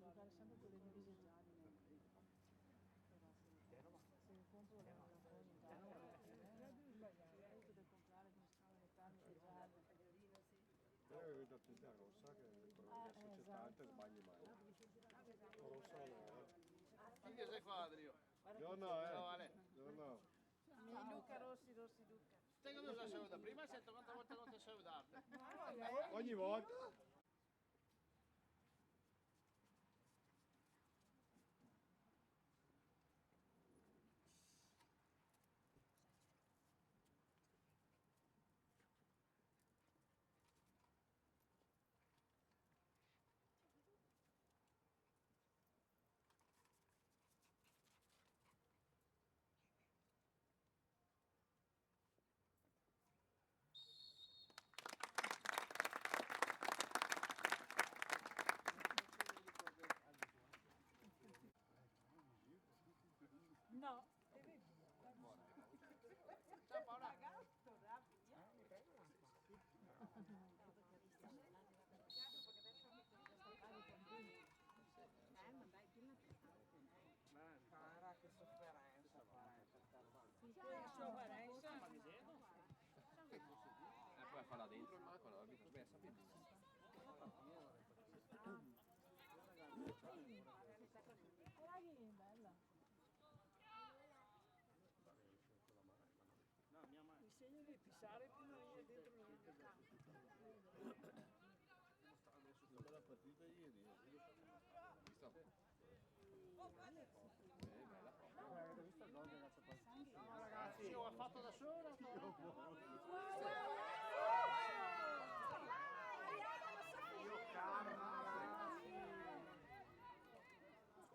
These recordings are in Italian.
Giocare sempre con le divise gialle. Se compro le cose gialle, potete comprare come si chiama le camicie gialle. Io avevo dato da rossa che la società non sbagli mai. Rossa no. Chi sei qua, Adrio? Io no, Ciao Ale. Io no. Luca, Rossi, Luca. Te che non sei saluta? Prima sento quante volte non ti saludate. Ogni volta. No. Ciao Paola. Cara, che sofferenza, Poi fa là dentro il Marco, l'arbitro, beh, sapete. Bella. No, mia madre. Mi segno di pisare prima di venire dentro il campo. Una bella partita ieri. Visto? Bella proprio. Avete visto il gol che ragazzo No ragazzi, io ho fatto da solo. Speriamo che si sveglia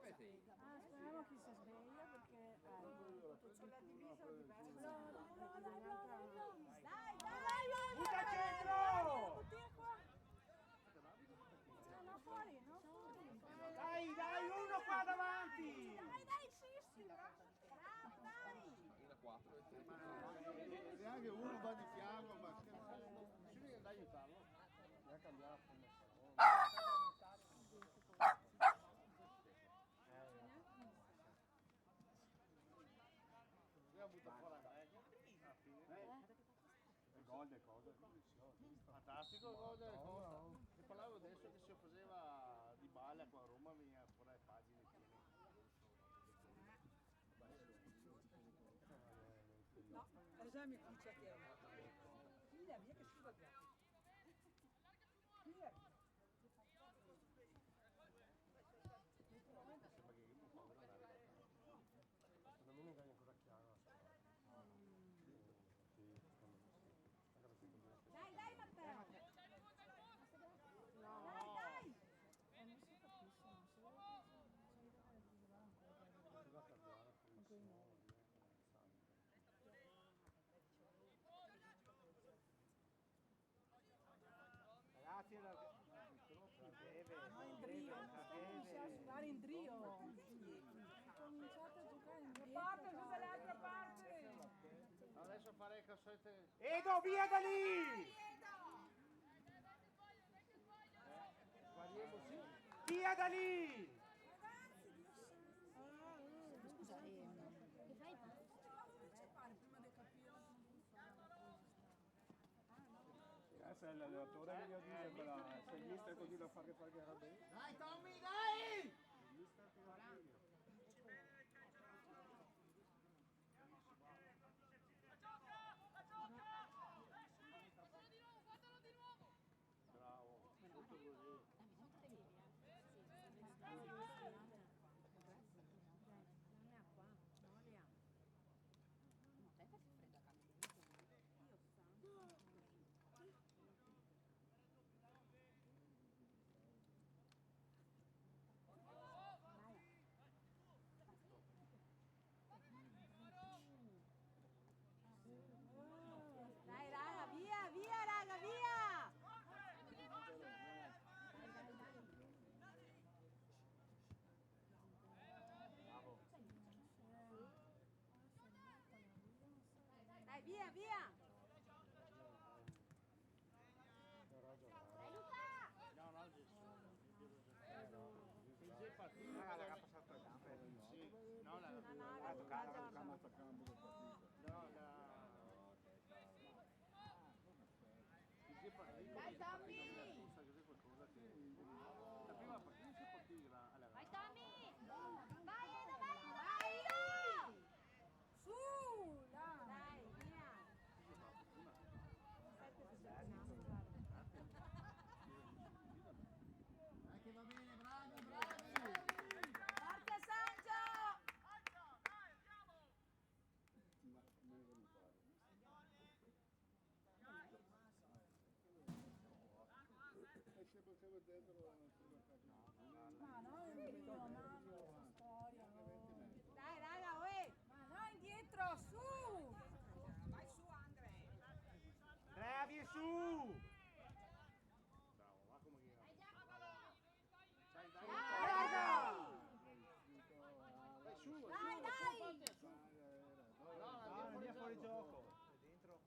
perché Con la divisa è diverso. Dai! Butta centro! No, fuori, no? Fuori. Dai, uno qua davanti! Dai, sì, bravo, dai! Una 4 e 3. Neanche uno va di fianco, ma che Ci viene da aiutarlo. ha cambiato. Io butto fuori a me. Il gol del cosa? Fantastico il gol del Costa. Ne parlavo adesso che si faceva di balle qua a Roma, mi ha fuori le pagine piene. No, esami cuccia che è. Via, via che scusa via. Via. Sembra che io non domenica è ancora chiaro. Dai, Matteo! No, dai! Non si capisce, non si vede ancora. Ragazzi, No, in brio, cominciare a giocare in brio. Cominciate a giocare in brio. Parte, giù dall'altra parte! adesso farei che solite. Edo, via da lì! Guardiamo sì. Via da lì! Scusa, che fai? Se l'allenatore che io dice quella, se il mister continua a fare bene. Dai Tommy, dai! Bravo, tutto così. via, via. Dai Luca! No, no, il G è partito. Ah, l'ha passato le gambe. Sì, no, la Ha toccato a cambio del partito. no, il G è partito. Dai, Tommy! Cos'è qualcosa che la prima partita si è partita alla Vai Tommy! Vai, vai! Su! Dai, via! Dai che va bene, bravi, bravi! Forza Sancho! E se potevo dentro Ma no, indietro, no, storia, Dai, raga, uè! Ma no, indietro, su! Vai su, Andre! Andrea, vieni su! bravo, va come che Dai, vai su, dai, dai! No, via fuori gioco. Dentro.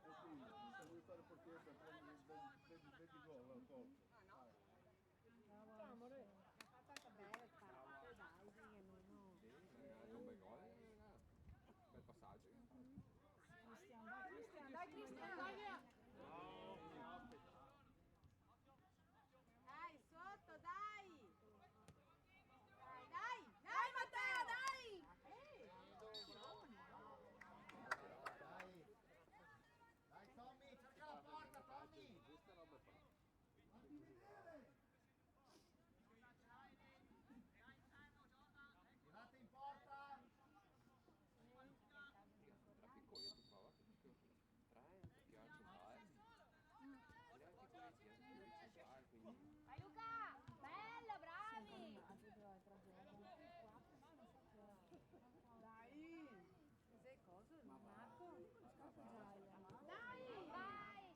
Se vuoi fare portiere per prendere 20 gol al colpo. Amore, fatta bene, parte, dai, che non... Sì, è un bel gol. Bel passaggio. Cristian, dai, Cristian! Dai, sotto, dai! Dai, Matteo, dai! Dai Tommy, cerca la porta, Tommy! questa roba qua. Fammi vedere! Tirate in porta! Tra piccoli tu prova che trae perché ha centrale. E le anche quelli si hanno più centrale, quindi Vai Luca! Bello, bravi! Dai! Cos'è cosa? Marco? Dai! Vai!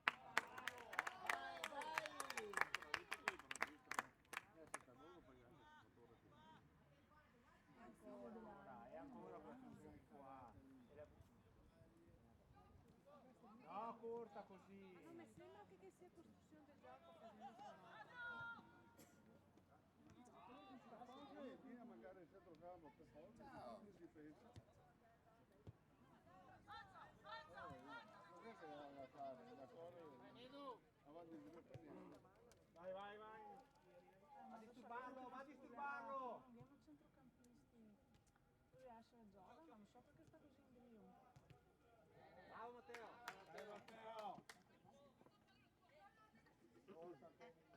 Dai, ancora questa qua. No, corta così. No, mi sembra che sia costruzione del gioco facendo Oggi viene magari il centrocampo per forza, in difesa. Cos'è che ha da fare? Da correre avanti di 2 per niente. Vai, vai, vai. Va a disturbarlo, va a disturbarlo. Abbiamo centrocampisti. Lui riesce a giocare, ma non so perché sta così in brio. Bravo Matteo. Dai Matteo.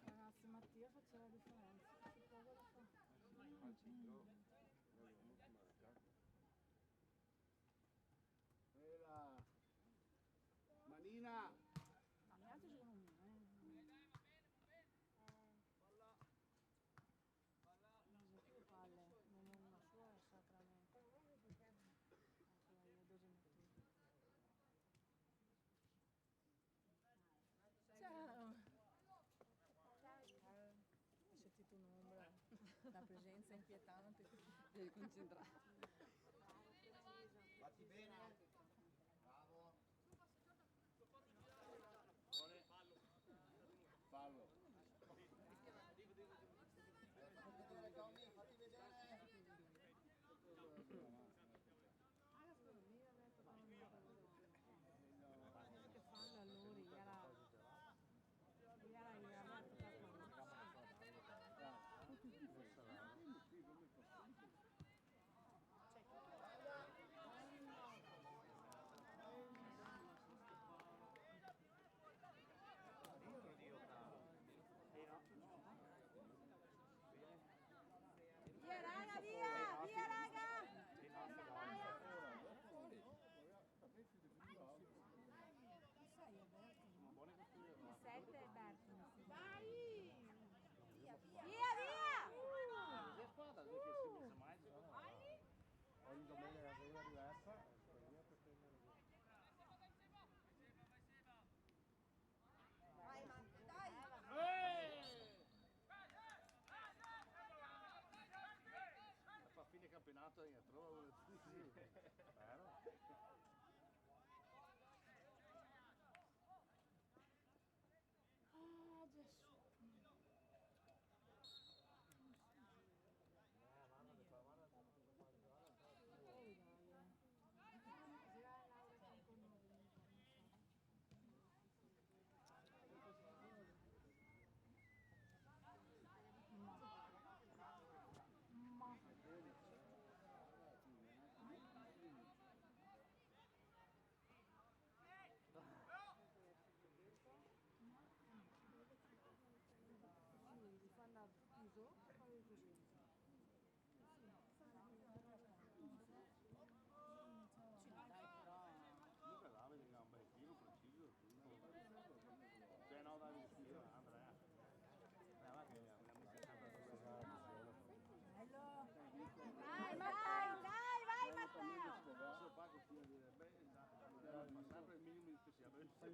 Ragazzi, Mattia faceva la differenza. Che cosa da fare? al centro. Bella. Manina. Ma gli altri giocano bene. Non so più palle, non è una sua è sacramento. Ecco, io due genitori. Ciao! Ho sentito un'ombra, la presenza inquietante, devi concentrare. Fatti bene. Bravo. Fallo. Fatti vedere Tommy, fatti vedere. Che fanno a loro,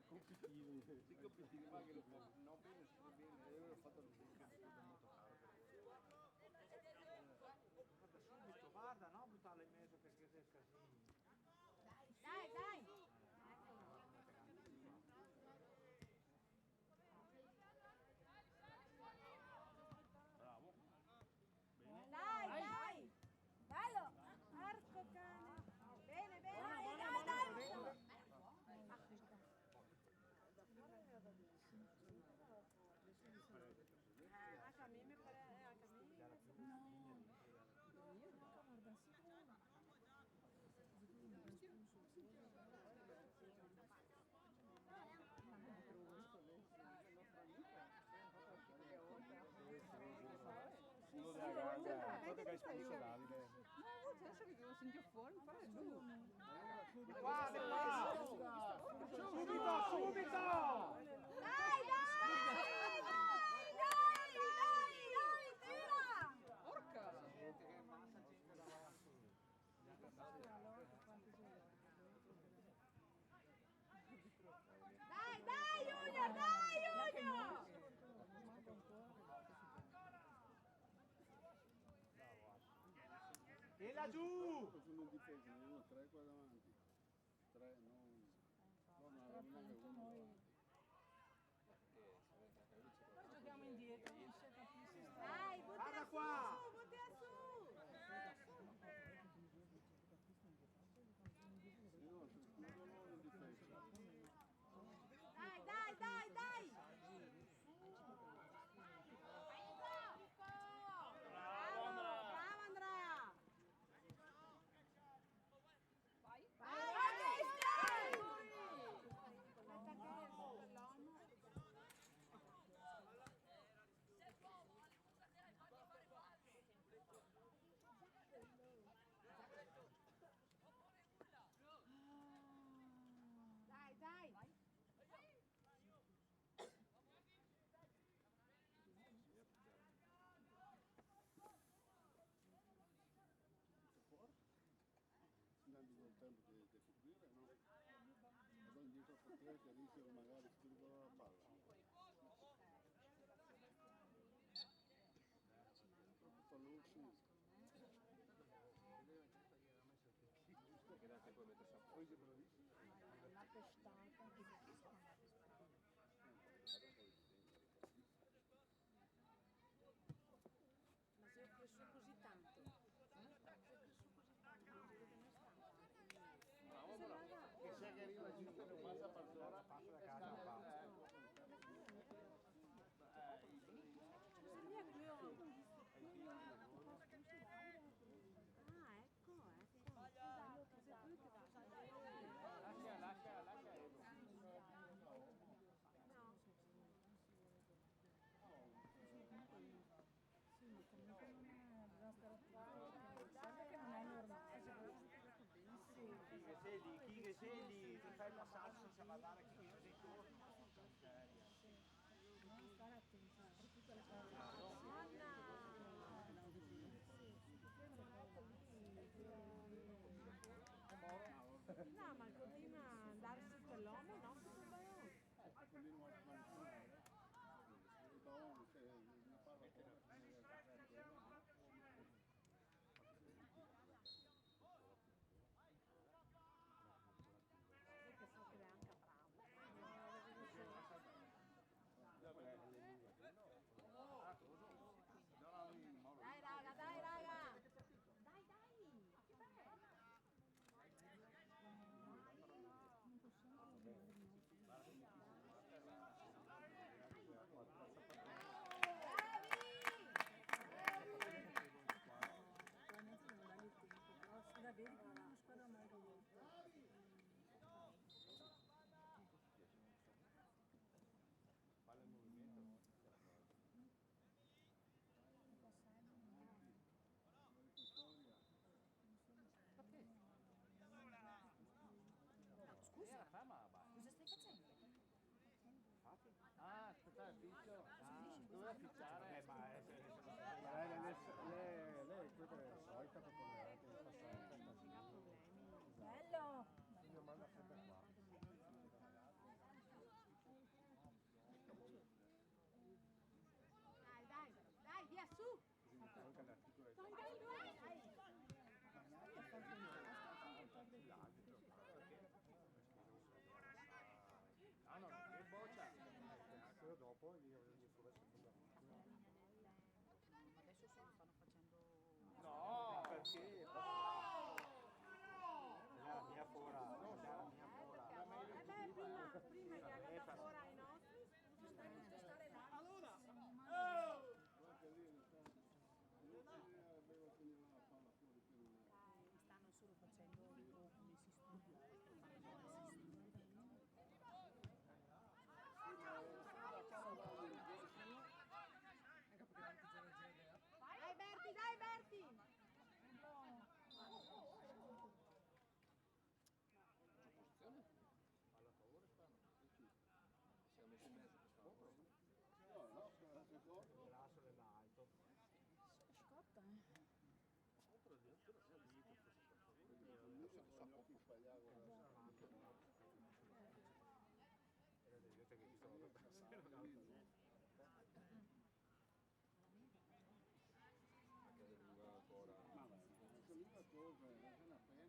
compitini. Sì, competitivi, ma che non bene, sto bene, io ho fatto l'unica di molto caro per voi. Guarda subito, guarda, no buttarla in mezzo che si casini. Dai, dai! Bravo. Bene. Dai, dai! Bello! Arco cane! Bene, bene, dai, dai! Anche a me mi pare, anche a me. Uno della ganga, guarda che hai espulso Davide. No, adesso che devo sentire fuori, fare giù. Di qua, di qua! Subito, subito! Dai, dai! Dai, tira! Porca! Dai, dai, Junior, dai, Junior! E laggiù! Sono in difesa, ne ho 3 qua davanti. 3, non uno. Giochiamo indietro, non si capisce. Dai, Guarda buttala qua! su, buttala su! No, non in difesa. Dai, dai, dai, dai! Bravo, bravo Andrea! Vai, vai, stai! Attaccare l'uomo. Dai, dai! Andando col tempo di coprire, no? Vado indietro a portiere che rischia magari si tira la palla. Pallucci. Che date poi mettersi a posto. Ma se ho preso così tanto? Se ho preso così tanto, non vedo come sta. Bravo, bravo. Che se che arriva giù, non passa per zona, Passa da casa, Sabia che io... Ah, ecco, ecco. Scusate, che lascia. No. Sì, ma comunque non è... bisogna stare attenti. Guarda che non è normale. Chi che sei lì, ti fai il passaggio senza guardare chi che sei tu. Bisogna stare attenti, soprattutto alle cose. No, ma continua a andare su quell'uomo, no? Continuo a mangiare. Da uno che ne parla Perché so che è anche bravo. Dai raga, dai raga! Dai, dai! Che bello! Da vedi che è una squadra molto Fare il movimento. Scusa, Ferma, basta. cosa stai facendo? Ah, aspetta, il piccio. Doveva ficciare. Ma lei questa è solita per togliere il passaggio. Bello! Io manda sempre qua. poi mi avevo sulla seconda mattina. Adesso se lo stanno facendo. No, perché? Era la mia fora, era la mia fora. Prima gli ha ora ai nostri, giustamente stare là. Guarda lì, avevo tenuto la palla fuori per un... Stanno solo facendo come si studia. Dai Berti, dai Berti! Siamo messi in mezzo per scontro. No, no, sono secondo. L'asso dell'alto. Scotta, Contro addirittura sia lì che fosse stato. Gli occhi sbagliavo. Era delle volte che mi stavo passando. Anche se lunga ancora. Ma va, questa lunga cosa è una pena.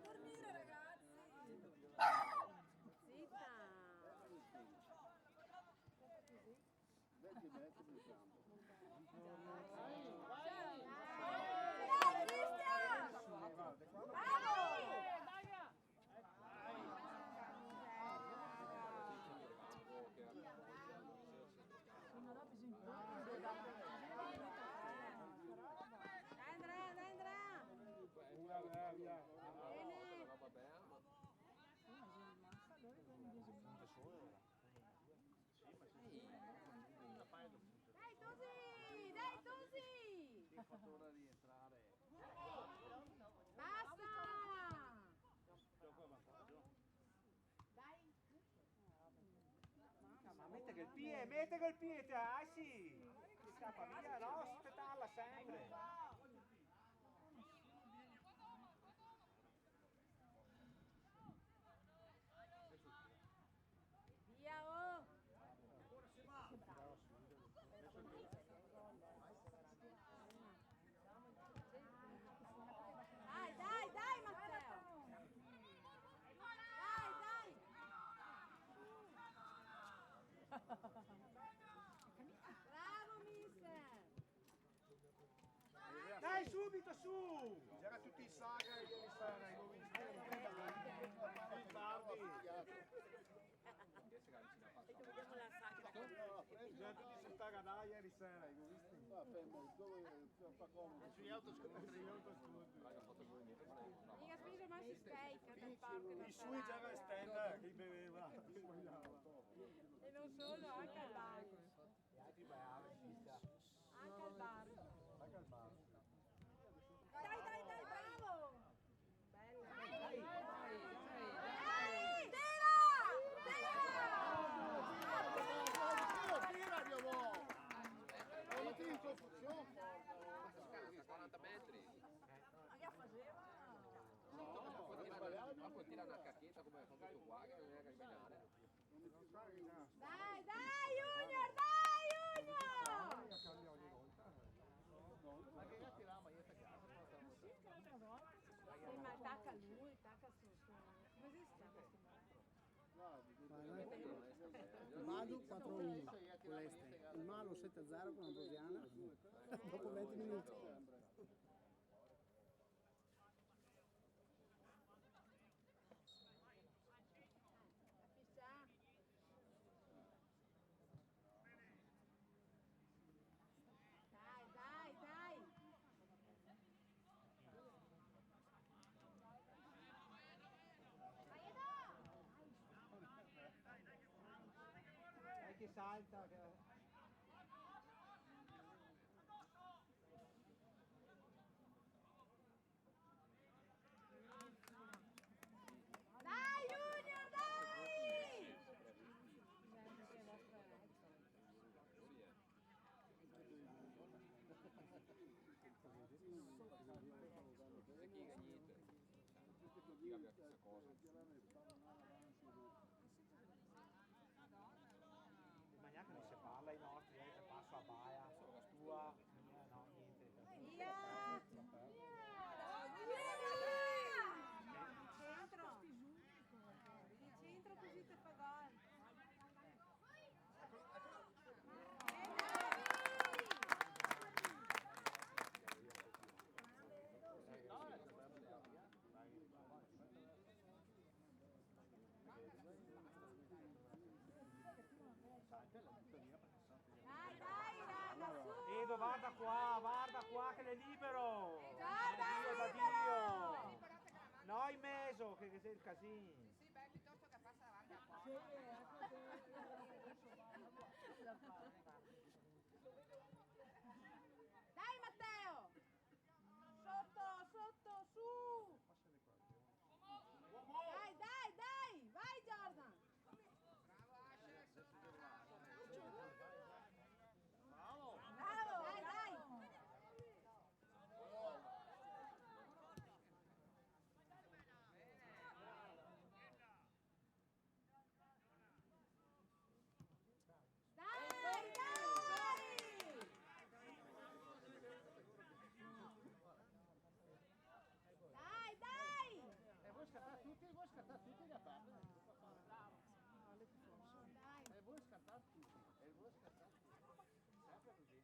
dormire ragazzi! Zitta! 20 metri di campo. Dai Cristian! Dai Andrea! Via. Bene! Roba bella. Una paio di punti. Dai Tosi! Dai Tosi! Che ha fatto ora rientrare. Basta! Gioco a vantaggio. Ma mette che il piede, ah sì! Si scappa via, no? Aspettarla sempre! Via oh! Dai Matteo! Dai! Bravo mister! Dai subito su! C'era tutti i saga ieri sera, i nuovi tardi. Vediamo la sacra. C'era tutti su Tagadà ieri sera, i visti? Va, fermo, dove fa comodo? Sugli autoscontri. Mica spinge ma si specca dal parco I sui già estenda che beveva. e non solo, anche al bar. E altri bravi, Anche al bar. Anche al bar. Dai, bravo! Bella! Dai! Tira, Dio buono! Non ti in confusione. 40 metri. Ma che faceva? Ma poi tira una cacchetta come ha fatto qua che non è camminare. Dai, Junior! Ma che gatti là, maglietta a casa? Sì, ma attacca lui, attacca su. Come si chiama? Vado 4-1 con l'Este, il Malo 7-0 con Ambrosiana dopo 20 minuti. Dai! Dai che salta! Dai Junior, dai! Se chi niente. dica la stessa cosa. Il Magnac non si parla i nostri, che passo a Baia, tua, mia, no, niente. Via! Di centro così ti fa gol. Dai, raga, su! Edo, guarda qua che l'è libero! Guarda, Da è Dio, da libero! Dio! No, in mezzo, che sei il casino! Sì, beh, piuttosto che passa davanti a qua. Dai Matteo! Sotto, su! Dai! Vai Jordan! Bravo! Dai! Dai! E voi scattate tutti da parte. E voi scattate tutti. Sempre così. No, fai già così.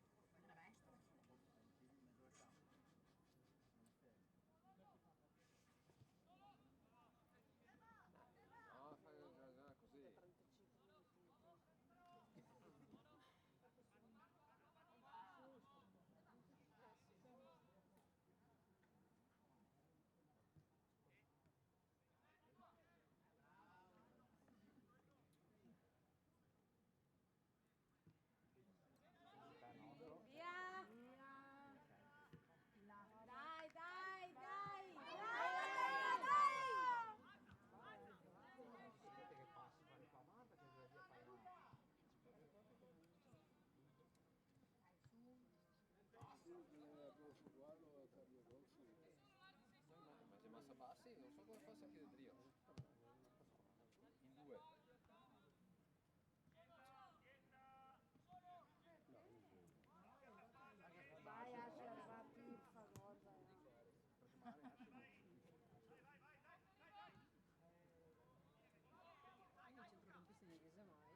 Via! Dai! Sapete che passi per qua, guarda che deve via pagare. Ma se massa bassi, non so come fosse anche del Rio. In due. Vai a cercare il favore. Il centrocampista non chiese mai.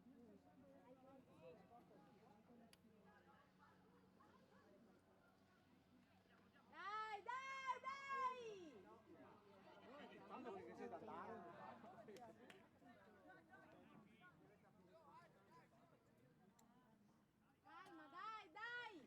Inizia a cambiare un po' di temi, però. Non so poi mia, cazzo di fila. Dai! Quando che sei da andare? Calma, dai!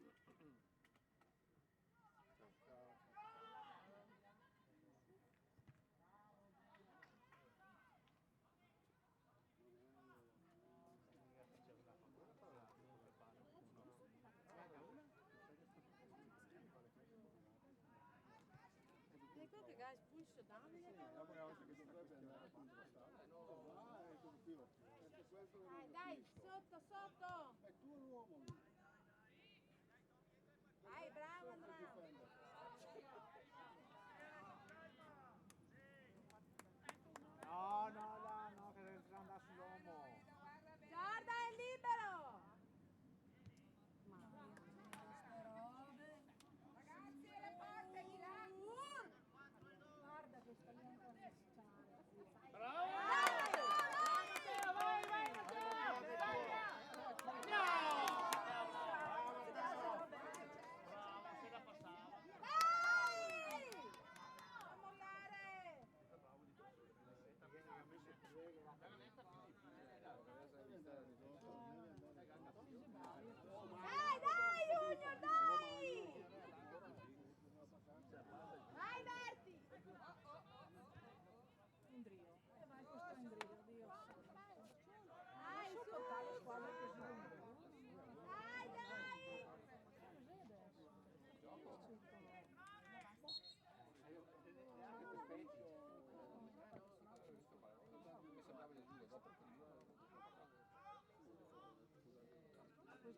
E quello che guys pulso dammi. La prima volta che dovrebbe andare a contrastare, va e tutto più. Perché questo non è Dai, fisso. sotto! È tuo l'uomo lì. Vai, bravo Per Andrea! difendere. No, che deve andare sull'uomo. Guarda, è libero! Ragazzi, le porte di là! Guarda che sta lì ancora.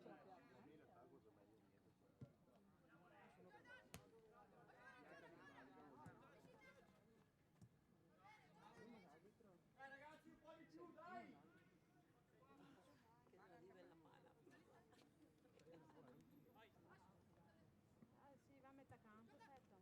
ce la piazza. Ragazzi, un po' di più, dai! Che non arriva la mala. Sì, va a metà campo, aspetta.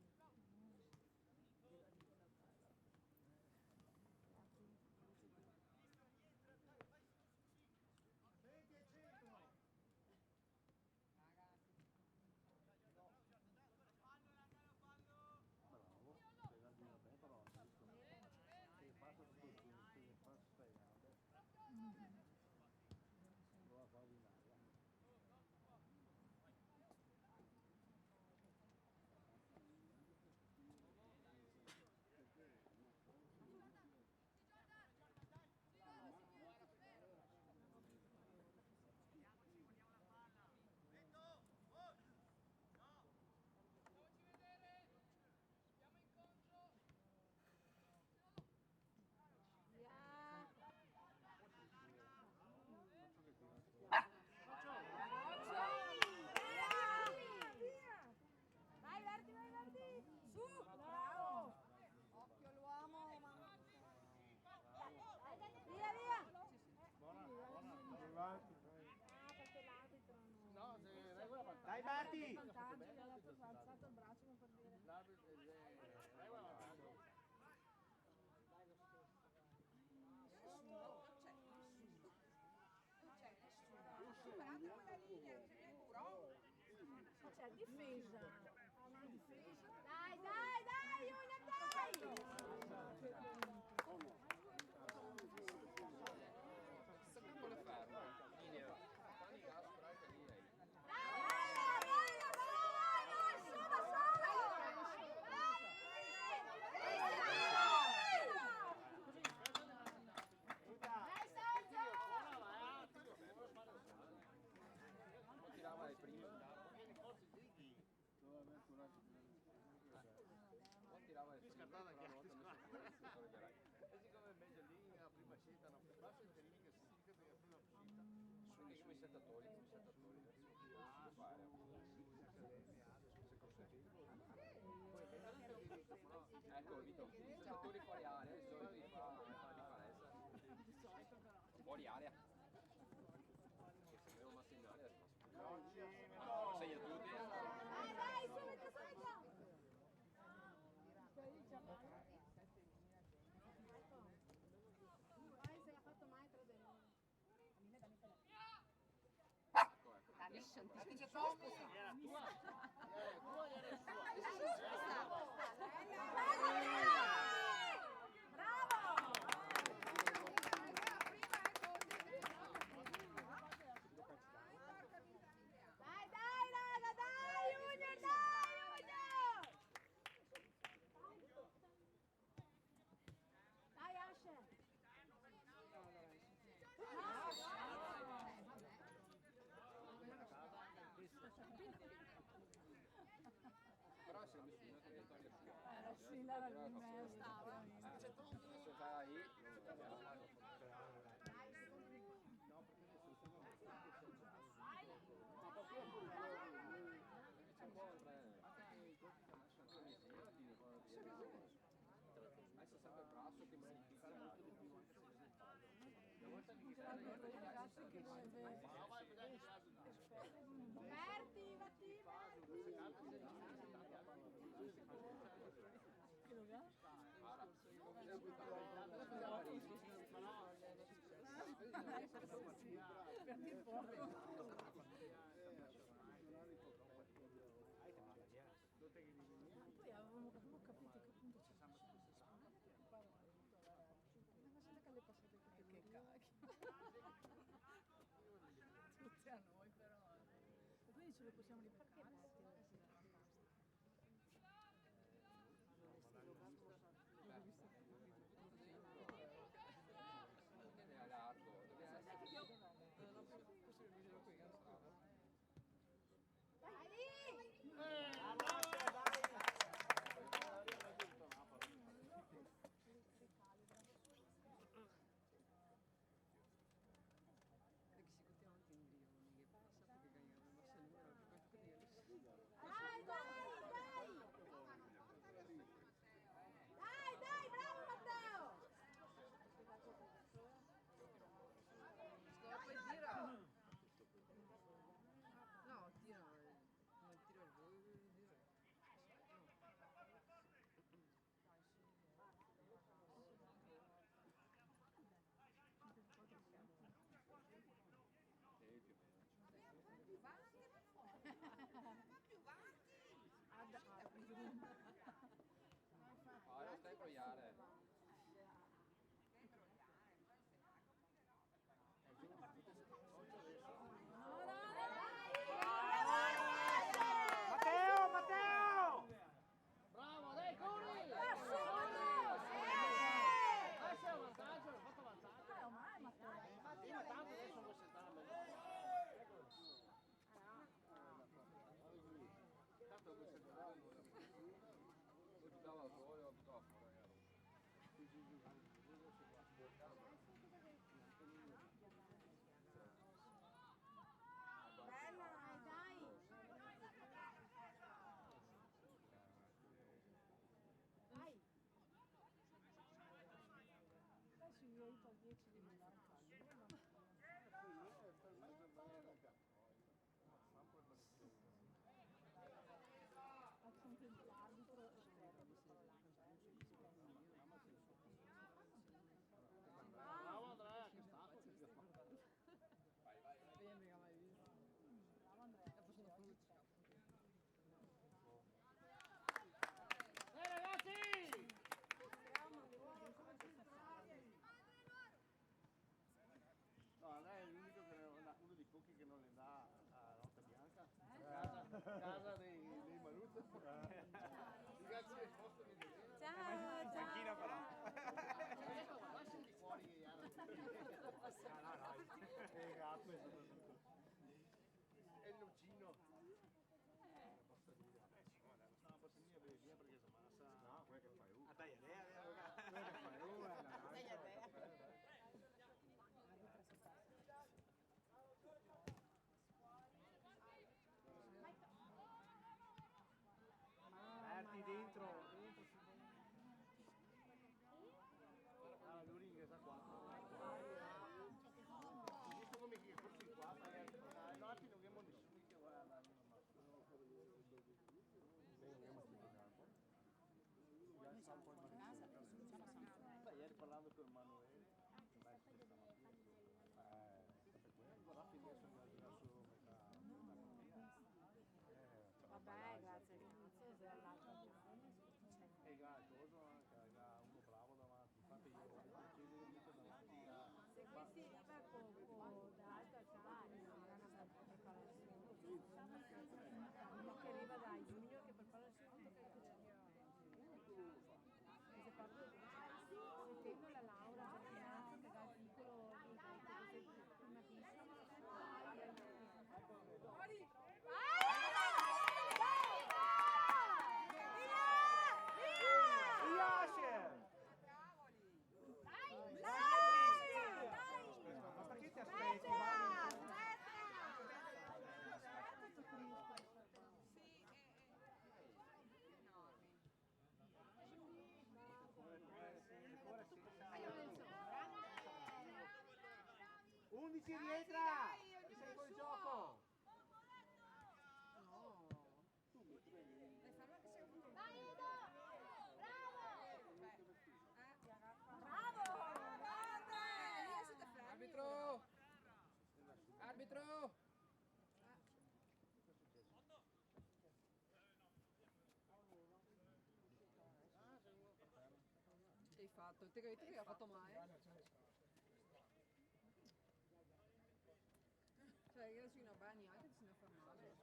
Vai Verdi, vai Verdi! Su! Bravo! Occhio l'uomo, ma... Via, via! Arrivati, Perché l'arbitro non... No, se regola vantaggio. Dai Marti! vantaggio, gli ha dato alzato il braccio come per dire. L'arbitro regola vantaggio. Superando quella linea, c'è il muro. Ma c'è difesa! Ha una difesa! Dai, dai, dai, Junior, dai! Chissà come le fermo. Linea. Fanno i gas, però anche lì lei. Non tirava le prime. Non tirava le prime, però una volta messo fuori, toglierai. E siccome è meglio lì, la prima scelta, no, basta il lì che si dice per la prima uscita. Quindi come settatori, adesso devo fare. Ecco, Vito, i settatori fuori area, di solito li fa la differenza. Fuori area. Che se dobbiamo assegnare adesso. Segna tutti. Dai, dai, subito, subito! Mai se l'ha fatto mai 3 del 9. Ecco, ecco. Dammi sentite Tommy. Era tua? Era tua, era sua. Bravo! Dai, dai, raga, dai, Junior, dai, Junior! Dai, Asher! Però se mi sono che toglie più. Sì, l'era lì in mezzo. Adesso vai lì. Adesso sempre il braccio che mi fa molto di più. Una volta mi Berti, vatti, poi avevamo capito che appunto ci siamo ma siete che le passate che cacchio tutte a noi però e quindi ce le possiamo riperché ne è largo, buttava al sole, la buttava fuori, ragazzi. Bella, dai! Dai! Adesso io aiuto al 10 di Milano. L'arbitro esterno di Bravo Andrea, che sta? Io mica mai visto. Bravo Andrea. E poi sono frutti. Ragazzi! No, Andrea è l'unico che uno dei pochi che non le dà a Notte Bianca. Casa dei Maluzzi. Ragazzi, il posto di Delena. Ciao, In panchina però. Lasciami di fuori che No, le gappe soprattutto. è il lucino. No, posso venire a vedere via perché si passa. No, quella che fai Ah, dai, quella che fai Metti dentro. Ah, lui ingressa qua. Visto come che forse qua, no, altri non abbiamo nessuno che vuole andare. Ieri parlando con Emanuele, guarda finire sono andato solo metà vabbè, grazie all'inizio se l'altro e coso anche, uno bravo davanti, infatti io voglio chiedere invece davanti a... se questi arriva poco da alta carica, era una bella preparazione. Uno che arriva dai junior che prepara il secondo che se proprio mettendo la laurea che dà il piccolo Ma perché ti aspetti? Undici rientra! Ti sei fuori gioco! Arbitro! Arbitro! Che hai fatto? Te che ha fatto male? Cioè, io adesso in bagni anche ti se ne fa male.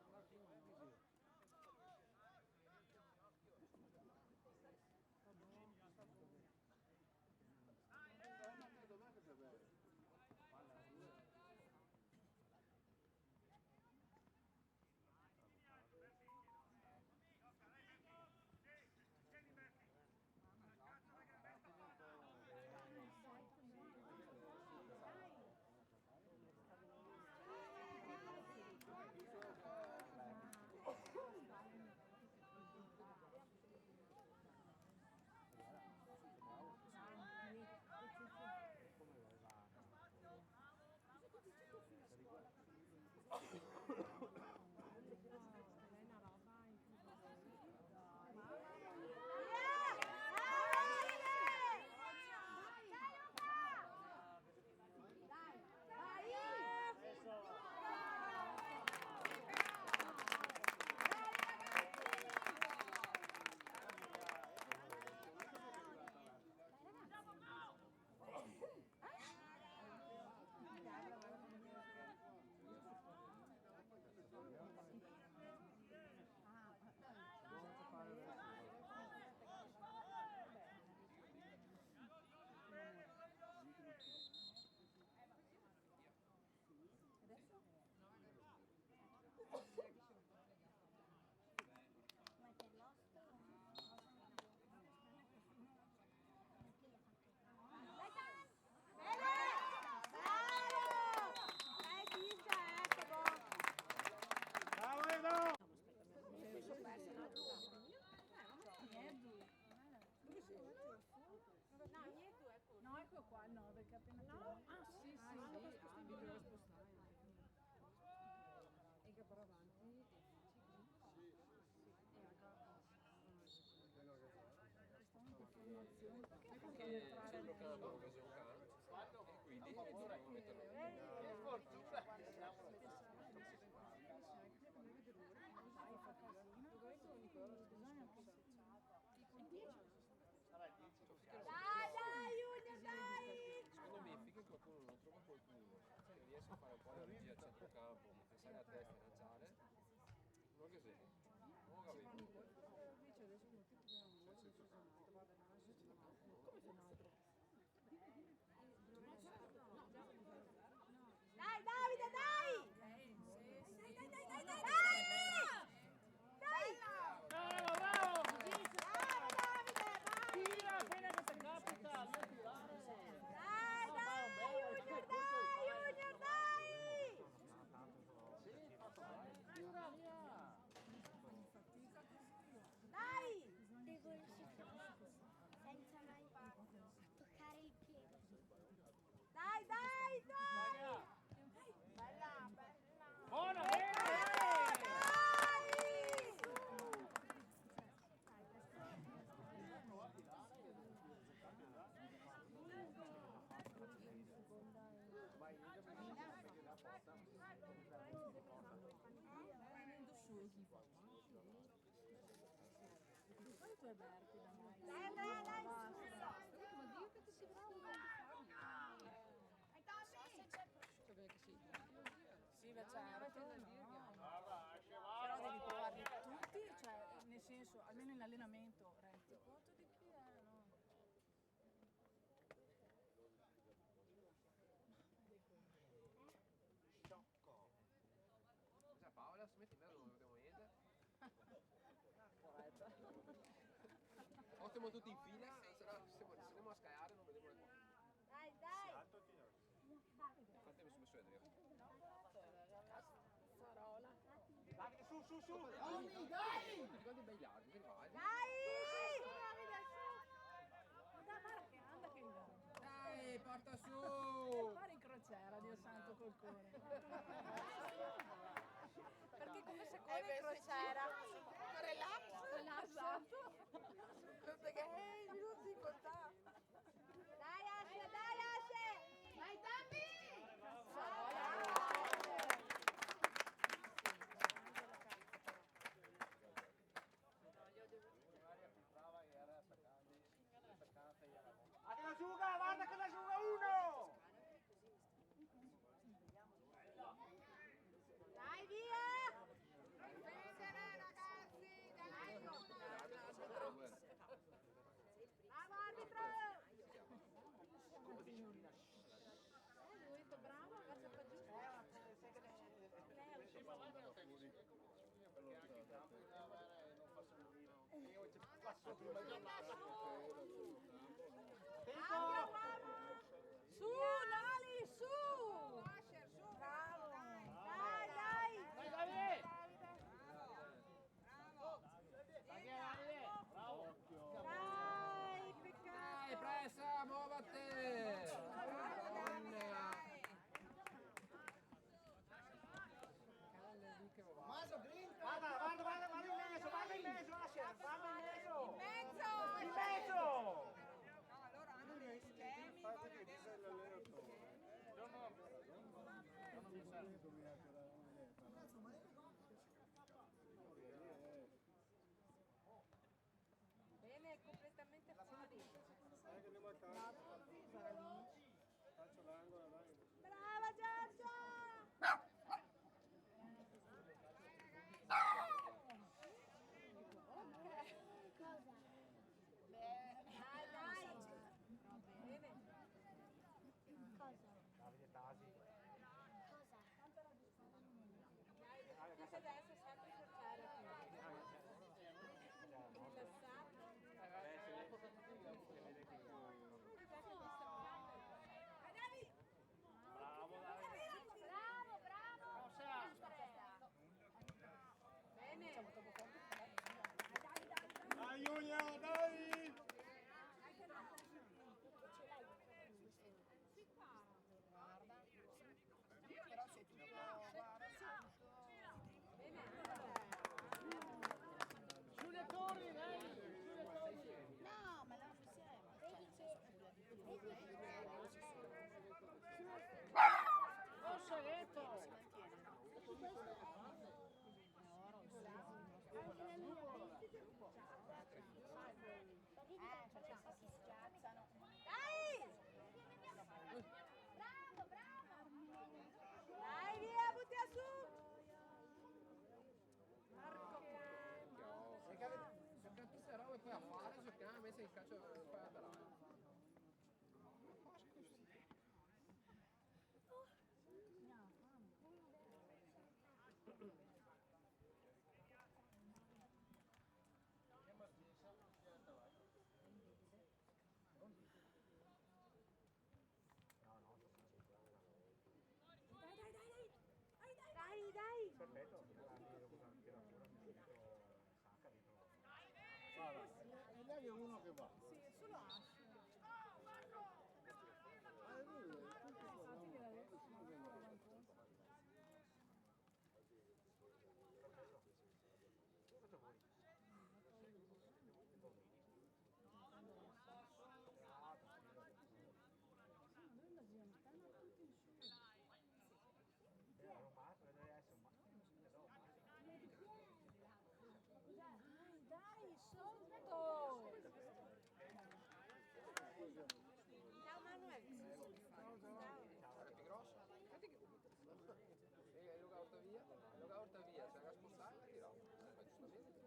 quello che sono cane, e quindi dovremmo metterlo Che fortuna che siamo. Dai, Junior, dai! Secondo me finché qualcuno non trova qualcuno che riesce a fare un po' la regia a centrocampo, pensare a testa e lanciare, non che sei, non ho capito. Dai, Davide, dai! Dai! Bravo, bravo! Bravo, Davide! Tira appena che ti capita, non tirare. Dai, Junior, dai! Tira via. Dai! Devo riuscire senza mai toccare il piede. Dai! Bella! Buona, bene! Dai, Andrea, dai! Sì, ma certo, però devi provarli tutti, cioè, nel senso, almeno in allenamento, rendi conto di chi è, no? Cioè Paola, si mette in mezzo, non vediamo niente. Ottimo tutti in fila, se andiamo a scaiare non vediamo le cose. Dai! Fatemi su Adriano. Davide, su! Ti ricordi i bei larghi, che vai? Dai! Guarda che anda che inganno. Dai, porta su! Fare in crociera, Dio santo, col cuore. Perché come se corre in crociera. Relax. Esatto. Perché i minuti in contà. Dai Asce! Dai Dammi! Guarda che la giuga uno! Dai via! Difendere ragazzi! Dai! Bravo arbitro! Lui è bravo, faccia giù. Perché anche in campo non fa solo io ci passo Su, Lali, su! Bravo! Dai! Bravo! Dai, peccato! Dai, pressa, muovate! Vado in mezzo, Asher, vado in mezzo! In In mezzo! Fate che dice l'allenatore. Bene, completamente fuori. Dai che andiamo a casa. Faccio l'angolo, dai. Brava Giorgia! Dai! Bene. Davide Tasi. Dice adesso sempre cercare Bravo! Bene. Dai Giulia, dai! Però sei tutto, guarda, Giulia Torri, dai! No, ma non possiamo. Vedi che poi a fare, cercare invece il calcio poi a pedalare. Dai! Perfetto, tiratura mi ha Sacca dentro. E lei è uno che va. Sì, è solo Ash. Dai, sotto! Ciao Manuel. Era più grosso? Vedi che Luca porta via, se la spostare la tirò. Giustamente.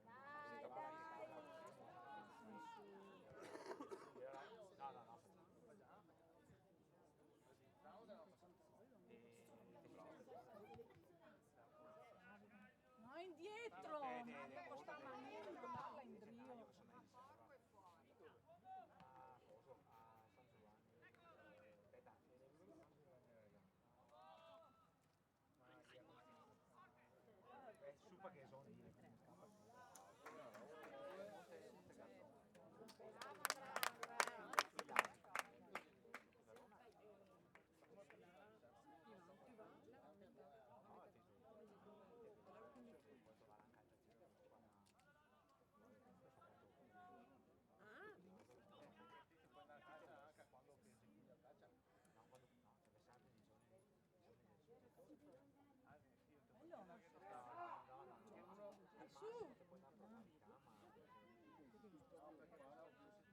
Dai! No, indietro! Ma costa maniera di mandarla in brio. Super che sono lì.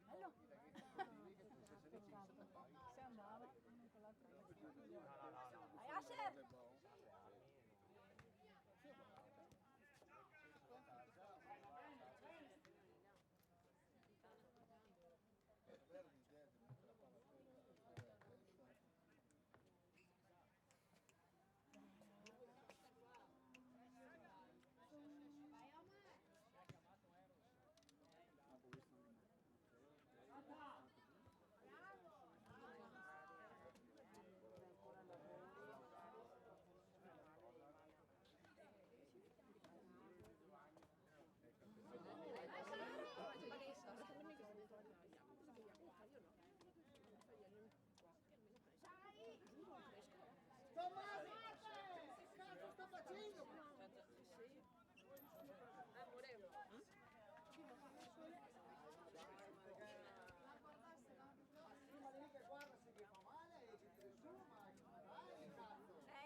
Bello? Se andava uno con l'altro. Vai Asher!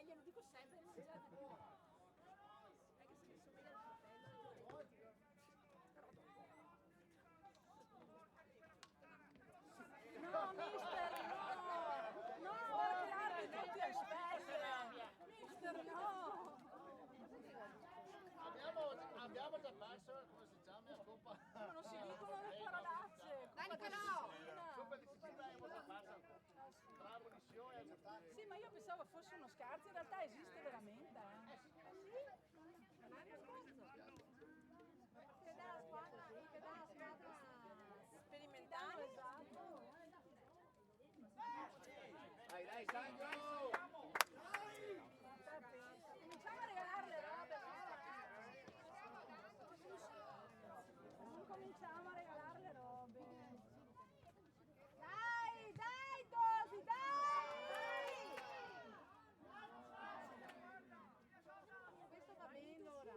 Glielo dico sempre, non c'è. È che se mi somiglia al fratello. No, mister, no! No, perché l'arbitro ti aspetta! Mister, no! Abbiamo già perso, come si chiama, la Coppa? Ma non si dicono le parolacce! Dai Nicolò! Coppa di Sicilia abbiamo già perso. Tra munizioni e Sì, ma io pensavo fosse uno scherzo, in realtà esiste veramente. Che dà squadra sperimentale. Esatto. Dai, Sandro! Cominciamo a regalare le robe, non cominciamo a regalare le robe. Dai, Tosi, dai! Questo va bene ora.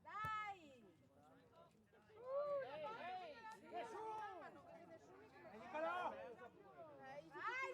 Dai! Nicolò! Dai,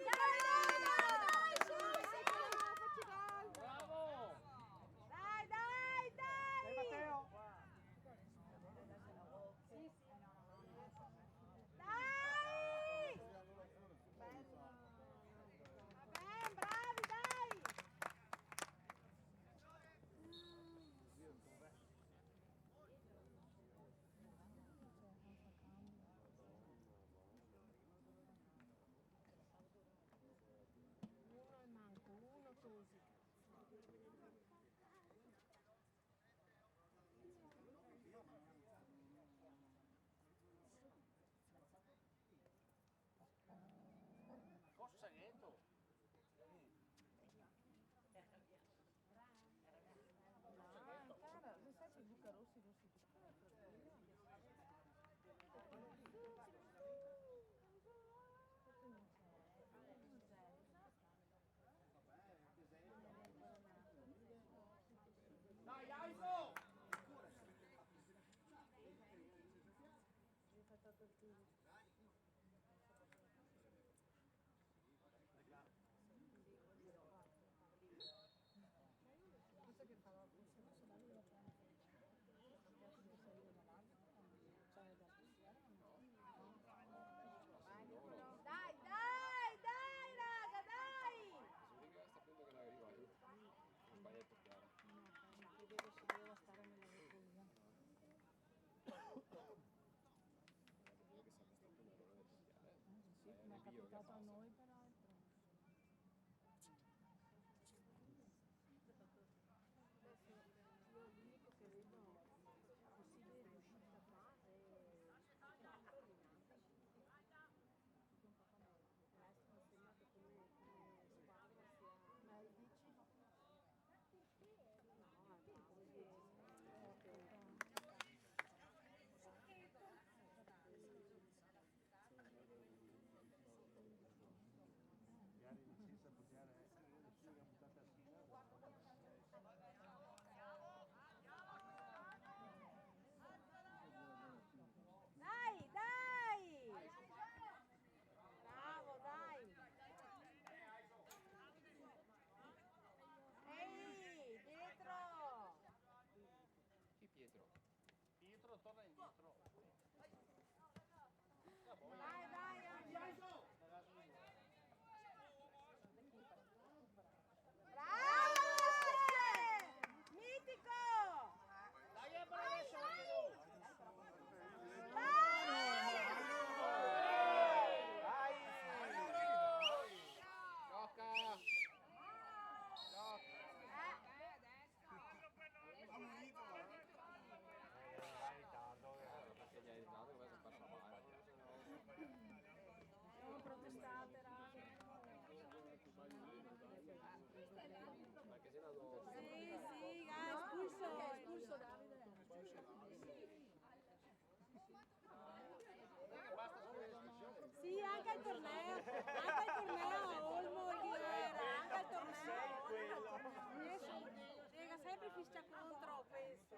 sempre fischia contro questo.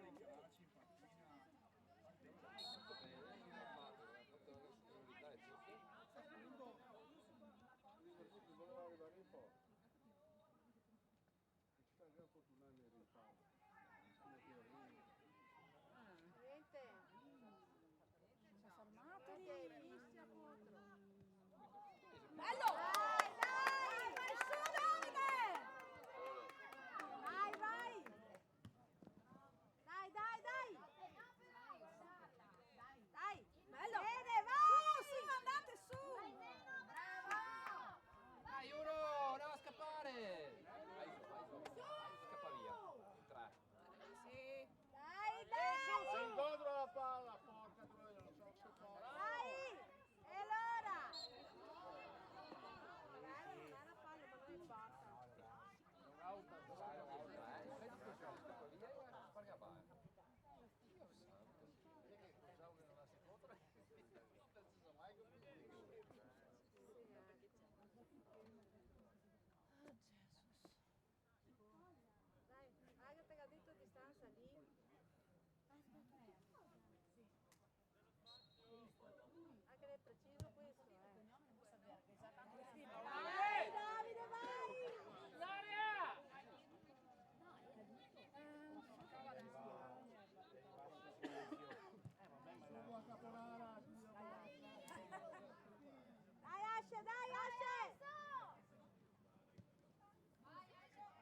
Voleva arrivare in porta. Ci sta già fortunando in rimpallo. Niente. Fermatevi. Fischia contro. Bello! Dai! Vai su Davide! Vai, vai! Dai, dai, dai! Dai! Bello! Bene, vai! Su, andate su! Bravo! Dai, uno, andiamo a scappare! Vai su, scappa via. Tre. Sì. Dai, dai! Si incontra la palla, porca troia, non so se fa. Dai! E allora? Non è la palla, ma non è fatta. Vedi che scappa via e sparga vai. Dio santo. Pensavo che non la si contra. Non si sa mai come Dai, Agatha che ha detto distanza lì. Anche lei è preciso questo, Vai, Davide, vai! Dai, Asce, dai, Asce!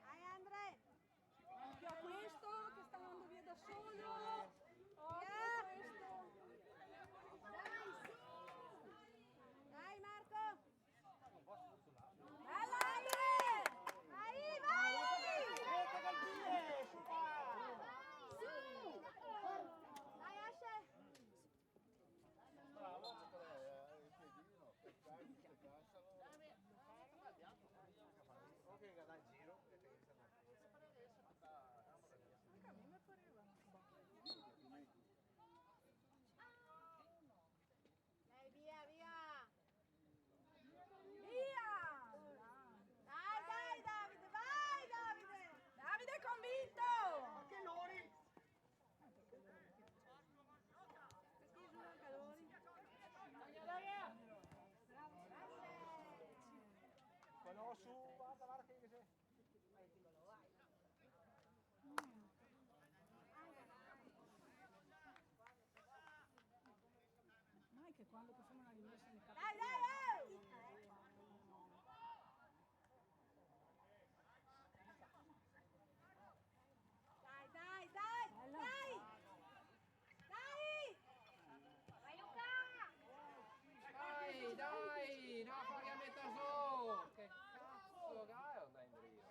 Dai, Andre! Occhio a questo che sta andando via da solo. Occhio a questo. Dai, Marco! Bella, Andre! Vai, vai! Mette col piede, su qua! Dai, Asce! Bravo, il piedino, per caccia, se cacciano. Ok, che dà il giro e te che sta andando. Anche a me mi pareva una Dai, via, via! Via! Dai, dai, Davide, vai, Davide! Davide è convinto! Che lori! Perché giù anche loro? Quello su, guarda che c'è. Ma è che quando facciamo una rimessa ne capita. Dai, dai, Dai, dai, dai! Dai! Dai! Vai, Luca! Dai, no, fuori a metà su! Che cazzo, dai, andai in giro.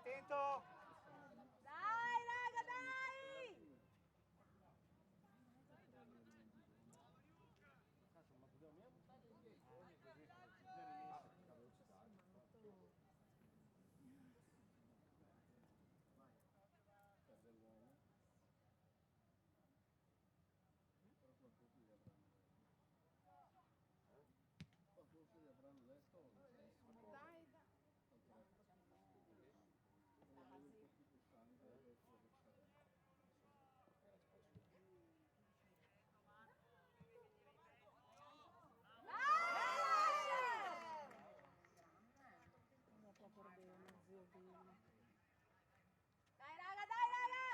attento! Dai, raga, dai! Forse gli avranno letto o Dai, dai. un po' più costante adesso Dai, raga, dai, raga!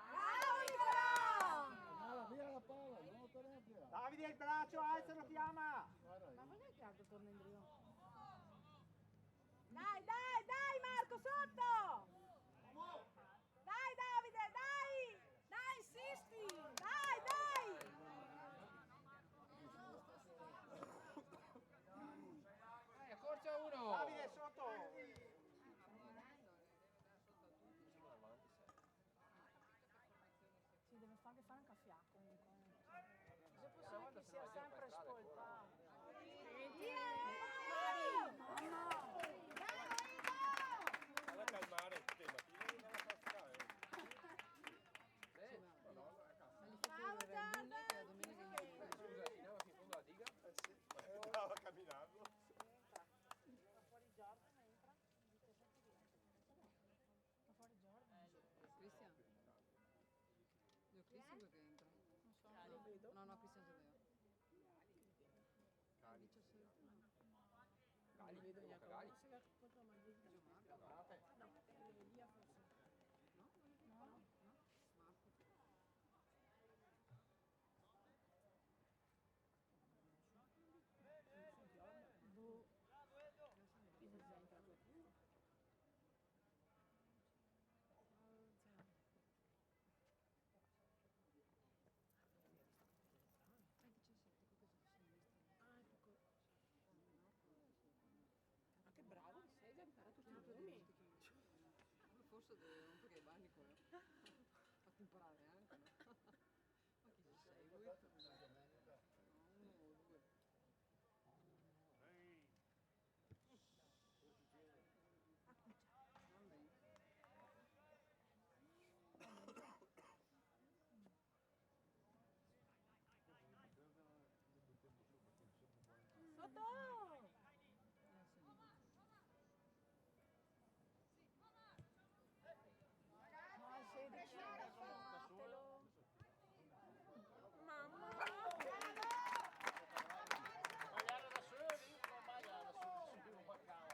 Bravo, Nicolò! Mala, via la palla, non te ne via. Davide il braccio, alzalo, chiama! Ma non è che altro torna in brio? Dai, dai, dai Marco, sotto! Dai Davide, dai! Dai, insisti! Dai, dai! Accorcia uno! Davide sotto! Si deve anche fare un caffè comunque. Se è possibile che sia sempre ascoltato. Vado a calmare il tema, ti vieni dalla pascale. Ciao Gianni! Scusa, finava fin in fondo la diga? Sì, andava camminando. Fuori Jordan entra. Fuori Jordan. Cristian? Io Cristian dove che entra? Non so, non lo vedo. No, Cristian Giudeo. Cali. 17 no. Cali? Vedo Gali? Giacomo. Se la foto ma di Giocate? no, via forse. No? No, no. Marco. Boh. Chi si entra qualcuno? Ma che bravo che sei, già imparato tutti i nomi. Forse deve rompere i bagni quello. Fatti imparare anche, no? Ma chi sei? Lui? No, uno o due. Va bene. Sotto! No, il 16, fatelo. Mamma! Sbagliare da soli? Non sbagliare da soli, subito un baccao.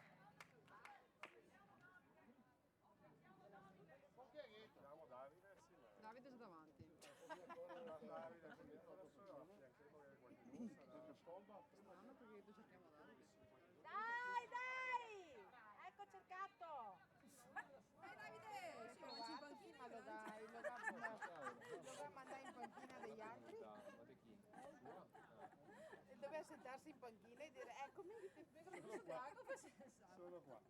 Con chi è che? Vediamo Davide, sì, ma... Davide sta davanti. Davide, quindi adesso affiancheremo che qualcuno sarà... Strano perché noi cerchiamo Davide. Dai, dai! Ecco cercato! Dai Davide, si mangi in panchina, lo dovrà mandare in panchina degli altri Ma di chi? e doveva sentarsi in panchina e dire eccomi, Sono qua.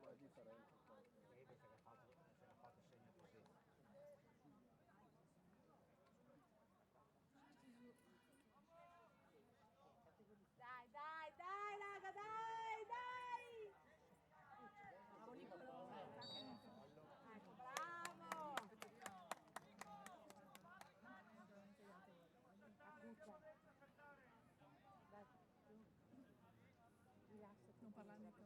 la differenza. Vedi se l'ha fatto segno così. Dai, dai, dai, raga, dai, dai! Bravo Nicolò. Ecco, bravo! Accuccia. Dai, tu. Rilassati. Non parlare mica.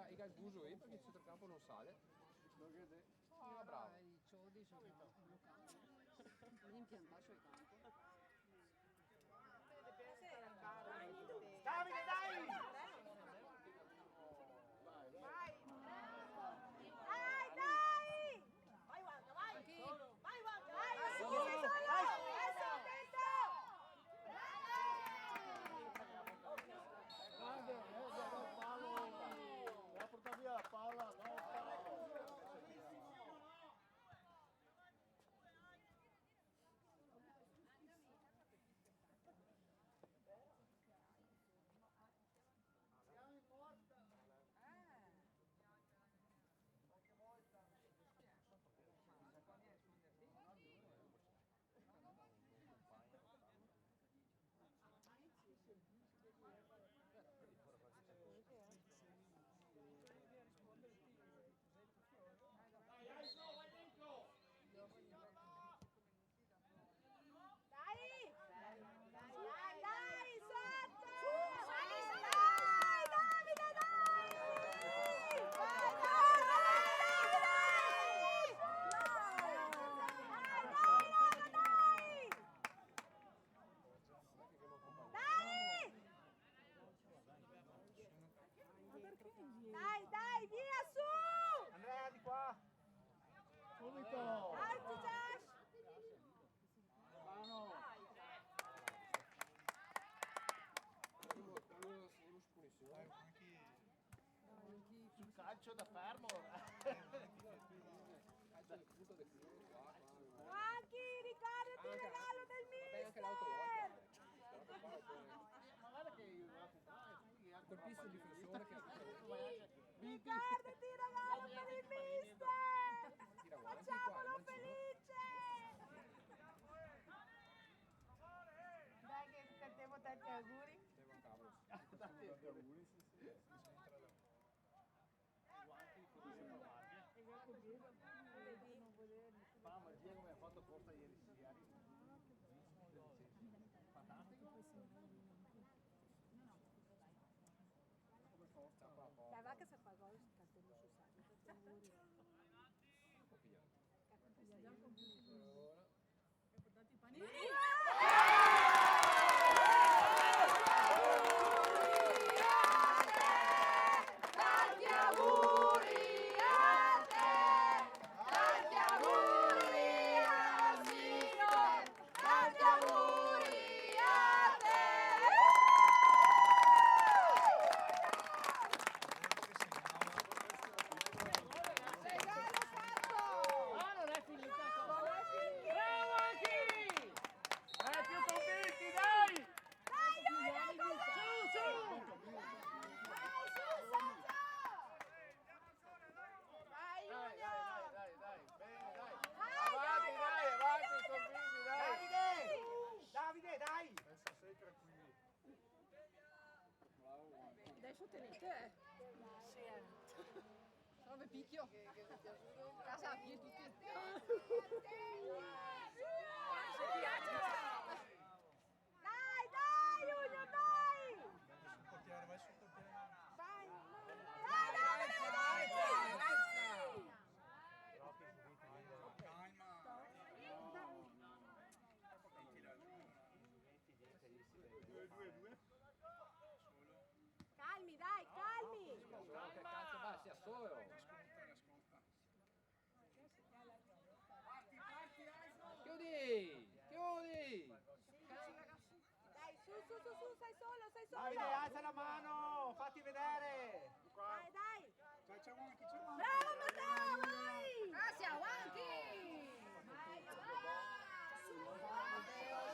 e il buso perché il centrocampo non sale. Io bravo. I ciodi sono bloccati. Non impiantato il campo. Davide, dai! Va portare via la palla, no, Dai, via su! Andrea, di qua! subito! Alto, Josh! Mano! Sul calcio da fermo. Franchi, ricordati il regalo del mister! Ma guarda che Colpisce il difensore che Ricordati il regalo per il mister! Facciamolo felice! Dai che cantiamo tanti auguri. fa magia come ha fatto Costa ieri sera. Fantastico. Dai, va che si fa gol, cantiamo su Sani. Portati i panini. Tanti auguri a te, tanti auguri a Sino, tanti auguri a te. Regalo fatto! Ah, non è finita! Non è finito! Bravo Anchi! Più convinti, dai! Dai, Su, su! Vai, Dai, Junior! dai, bene, dai! Dai, Avanti, dai, avanti, convinti, dai! Davide, dai! Adesso tenete, Salve picchio. Casa a piedi tutti. Dai, Junior, dai! Vai! Dai, dai! Calmi, dai, calmi! che cazzo va, sia solo. Chiudi! Chiudi! Dai, su, sei solo, Davide, alza la mano! Fatti vedere! Dai, dai! Facciamo anche c'è un... Bravo Matteo, vai! Grazie, avanti! Vai,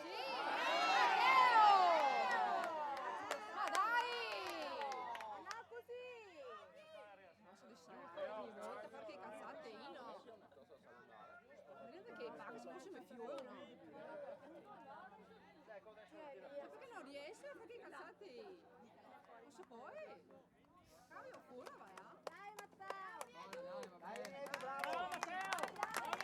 Sì! Matteo! Ma dai! no, così! Ma sono sempre ogni volta perché cazzate Ino! Vedete che paga se fosse mio fiore, no? Perché non riesce? Perché cazzate? Non so poi! Cambio fuori, vai! Dai, Matteo! Dai, Bravo bravo! Matteo! Bravo!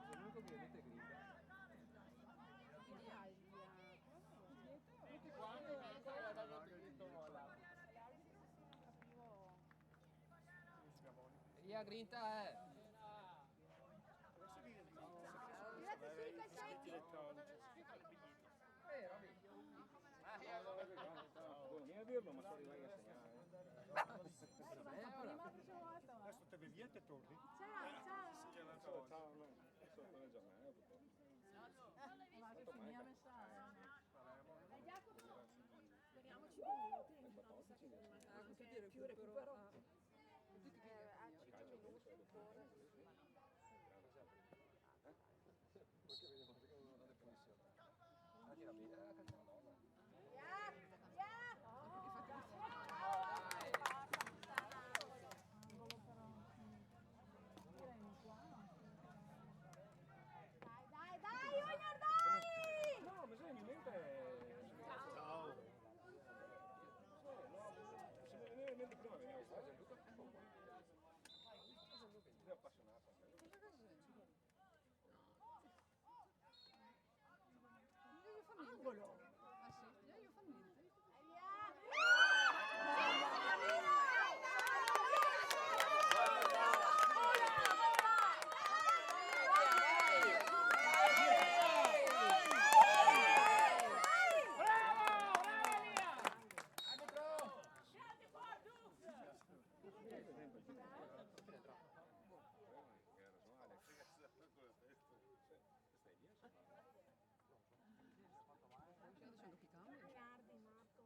L'unico che mette grinda. Tutti quanti Chi ha grinta Vieni a dirlo, ma sorry, vai a segnare. Adesso te via e te torni. Ciao, ciao. Ciao, no. Adesso non è già me, purtroppo. Ma che finì messa. Speriamoci minuti. Così ti recupero. A 5 minuti ancora. Dai, dai, Junior, dai! No, mi viene in mente... Ciao! Se mi veniva in mente prima veniva qua, Gianluca. Lui è appassionato. Angolo! Ah sì? Io fa niente. Miliardi, Marco.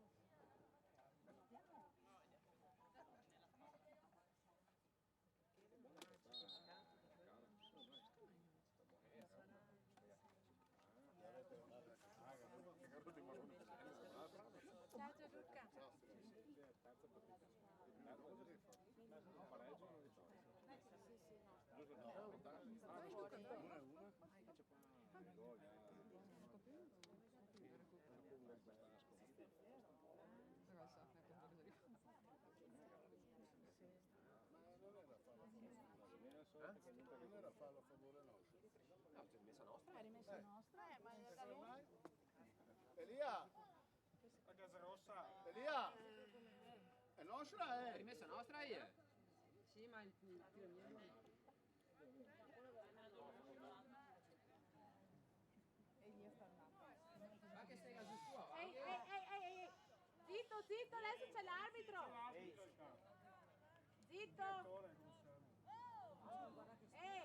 Ciao Gianluca. Non era farlo a favore nostro. No, c'è rimessa nostra. È rimessa nostra. Ma da lui? Elia! La casa rossa! Elia! È nostra, È rimessa nostra io. Sì, ma il tiro mio. E gli sta andando. Ma che stai giù tua? Ehi. Zitto, zitto, adesso c'è l'arbitro. Zitto. Ehi.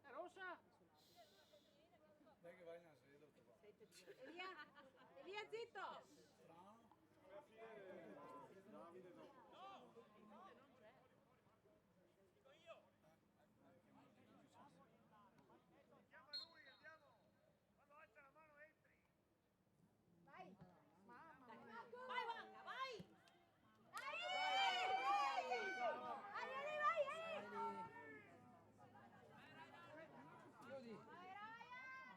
È rossa! Dai che vai in asilo, te va. Elia, zitto. Davide dopo. Vai. Mamma Vai, mia. Vanga, vai. Dai. Vai. Chiudi. Vai, Ryan.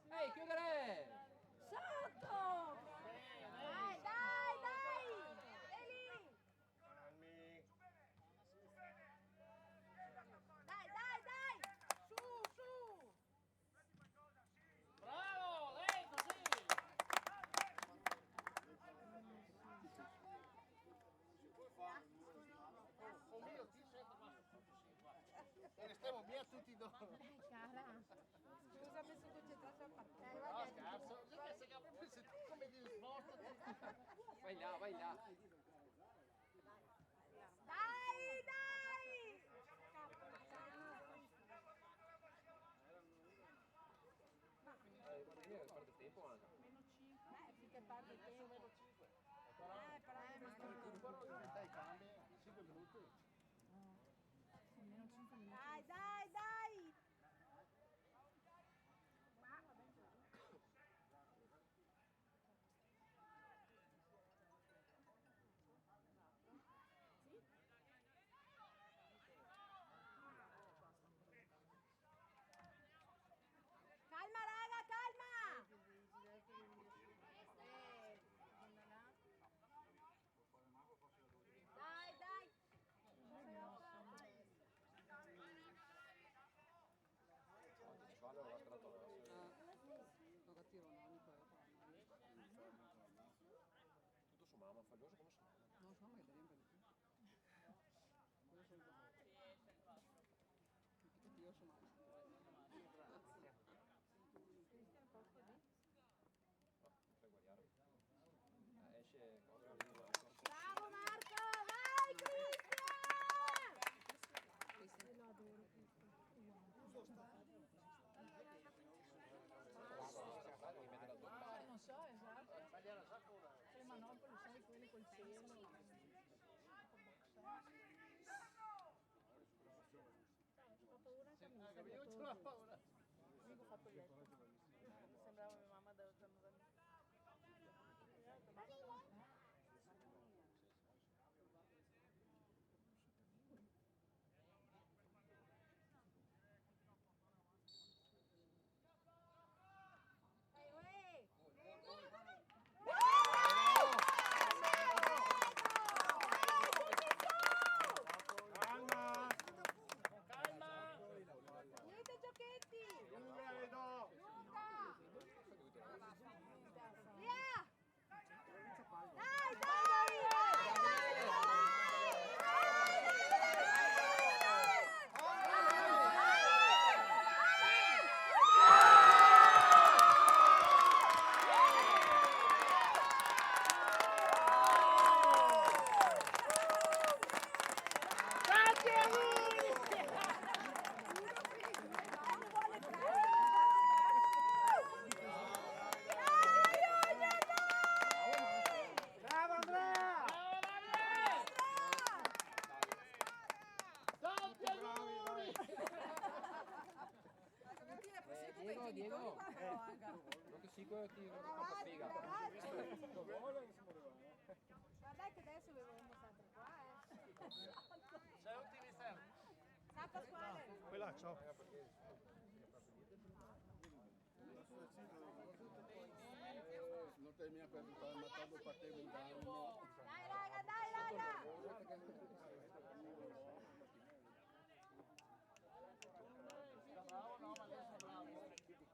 Ehi, chiudere! Sotto. Dai. È lì. Calmi! Dai. Su. Bravo, lei così! Con mio ti sei rimasto tutto sì, guarda. E ne stiamo via tutti dopo. Cara. Scusa, mi sono concentrata a partire. No, scherzo, sei che proprio se tu come di risposta. Vai là. Dai. Perde tempo anche. Meno 5. Finché perde tempo. Però dai cambi, 5 minuti. Meno 5 minuti. Dai. Calma, raga, calma. Dai. esce cosa. Bravo Marco, vai Cristian! Lo adoro Cristian. Non so, esatto. Le manopole, sai, quelle col cielo. Ho paura che mi sia Io ce l'ho paura. Amico fa il letto. Sembrava mia mamma da Calma! Niente giochetti! Lunga, vedo! Via! Dai, dai! Bravo Andrea! Diego, non che sicuro ti fa spiega. Guarda che adesso vedremo sempre qua, Sei utilizzare. Ciao Pasquale! Quella, ciao. Non termina per stare matando partendo in bagno. Dai raga, dai raga! Bravo, no, ma lei è bravo. Che le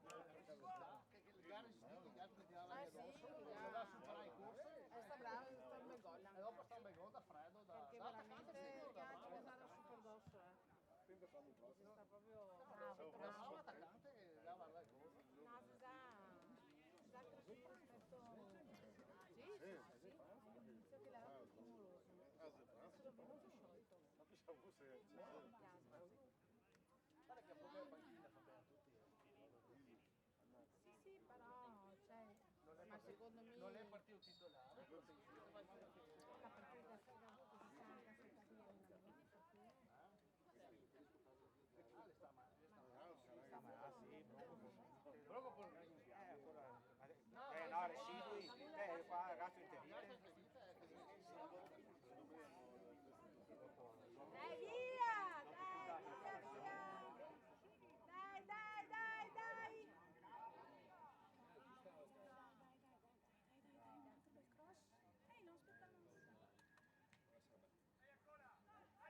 gare si dicono, gli altri tirano la addosso, lo va a superare i corsi. Sta bravo, sta un bel gol. E dopo sta un bel gol da freddo, da Perché veramente gli altri mi danno super addosso, Sta proprio bravo, bravo l'attaccante che dà guarda il gol. No, si sa cresciuto rispetto... Sì. All'inizio che l'era più timoroso. Adesso è molto sciolto. Guarda che proprio la panchina fa bene a tutti. Sì, però, cioè, ma secondo me... Non è partito titolare, la partita sfida che si carica senza dire proprio per no, residui, qua ragazzo interviste. Dai via! Dai via via! Dai dai dai dai! Non aspettavo.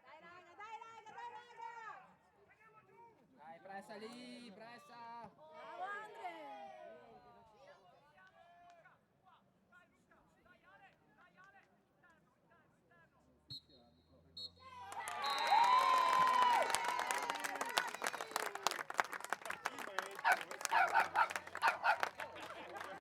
Dai raga, dai raga, dai raga! Dai, pressa lì, pressa!